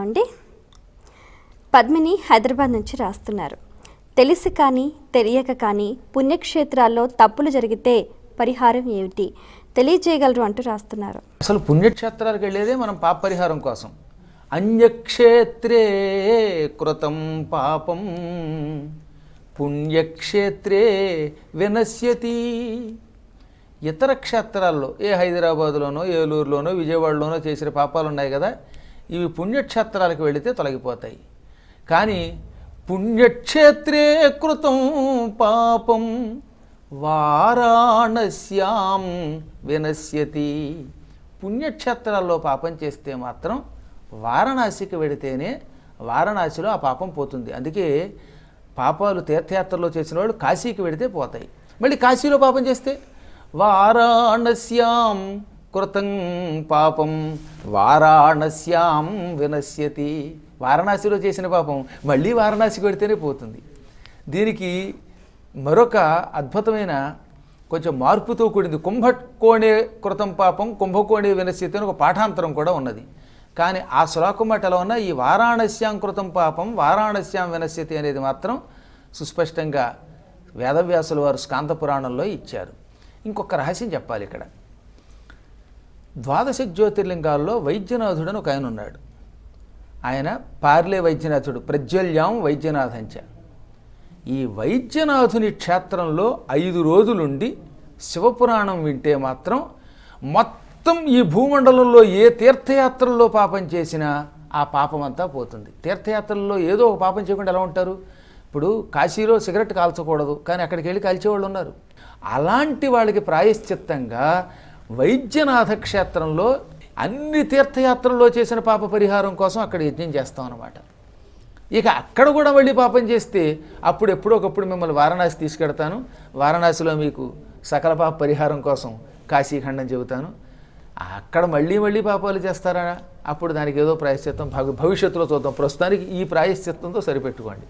చూద్దామండి. పద్మిని హైదరాబాద్ నుంచి రాస్తున్నారు. తెలిసి కానీ తెలియక కానీ పుణ్యక్షేత్రాల్లో తప్పులు జరిగితే పరిహారం ఏమిటి తెలియజేయగలరు అంటూ రాస్తున్నారు. అసలు పుణ్యక్షేత్రాలకు వెళ్ళేదే మనం పాప పరిహారం కోసం. అన్యక్షేత్రే కృతం పాపం పుణ్యక్షేత్రే వినశ్యతి. ఇతర క్షేత్రాల్లో హైదరాబాదులోనో ఏలూరులోనో విజయవాడలోనో చేసిన పాపాలు ఉన్నాయి కదా, ఇవి పుణ్యక్షేత్రాలకు వెళితే తొలగిపోతాయి. కానీ పుణ్యక్షేత్రే కృతం పాపం వారాణస్యాం వినశ్యతి. పుణ్యక్షేత్రాల్లో పాపం చేస్తే మాత్రం వారణాసికి వెడితేనే వారణాసిలో ఆ పాపం పోతుంది. అందుకే పాపాలు తీర్థయాత్రలో చేసిన వాళ్ళు కాశీకి వెడితే పోతాయి. మళ్ళీ కాశీలో పాపం చేస్తే వారాణస్యాం కృతం పాపం వారాణస్యాం వినశ్యతి. వారణాసిలో చేసిన పాపం మళ్ళీ వారణాసికి వెడితేనే పోతుంది. దీనికి మరొక అద్భుతమైన కొంచెం మార్పుతో కూడింది. కుంభకోణే కృతం పాపం కుంభకోణే వినశ్యతి అని ఒక పాఠాంతరం కూడా ఉన్నది. కానీ ఆ శ్లోకం మాట ఎలా ఉన్నా ఈ వారాణస్యాం కృతం పాపం వారాణస్యాం వినశ్యతి అనేది మాత్రం సుస్పష్టంగా వేదవ్యాసుల వారు స్కాంద పురాణంలో ఇచ్చారు. ఇంకొక రహస్యం చెప్పాలి ఇక్కడ. ద్వాదశ జ్యోతిర్లింగాల్లో వైద్యనాథుడని ఒక ఆయన ఉన్నాడు. ఆయన పార్లే వైద్యనాథుడు, ప్రజ్వల్యాం వైద్యనాథంచ. ఈ వైద్యనాథుని క్షేత్రంలో 5 రోజులుండి శివపురాణం వింటే మాత్రం మొత్తం ఈ భూమండలంలో ఏ తీర్థయాత్రల్లో పాపం చేసినా ఆ పాపం అంతా పోతుంది. తీర్థయాత్రల్లో ఏదో ఒక పాపం చేయకుండా ఎలా ఉంటారు? ఇప్పుడు కాశీలో సిగరెట్ కాల్చకూడదు, కానీ అక్కడికి వెళ్ళి కాల్చేవాళ్ళు ఉన్నారు. అలాంటి వాళ్ళకి ప్రాయశ్చిత్తంగా వైద్యనాథ క్షేత్రంలో అన్ని తీర్థయాత్రల్లో చేసిన పాప పరిహారం కోసం అక్కడ యజ్ఞం చేస్తాం అన్నమాట. ఇక అక్కడ కూడా మళ్ళీ పాపం చేస్తే అప్పుడు ఎప్పుడొకప్పుడు మిమ్మల్ని వారణాసి తీసుకెడతాను, వారణాసిలో మీకు సకల పాప పరిహారం కోసం కాశీఖండం చెబుతాను. అక్కడ మళ్ళీ మళ్ళీ పాపాలు చేస్తారా? అప్పుడు దానికి ఏదో ప్రాయశ్చిత్తం భవిష్యత్తులో చూద్దాం. ప్రస్తుతానికి ఈ ప్రాయశ్చిత్తంతో సరిపెట్టుకోండి.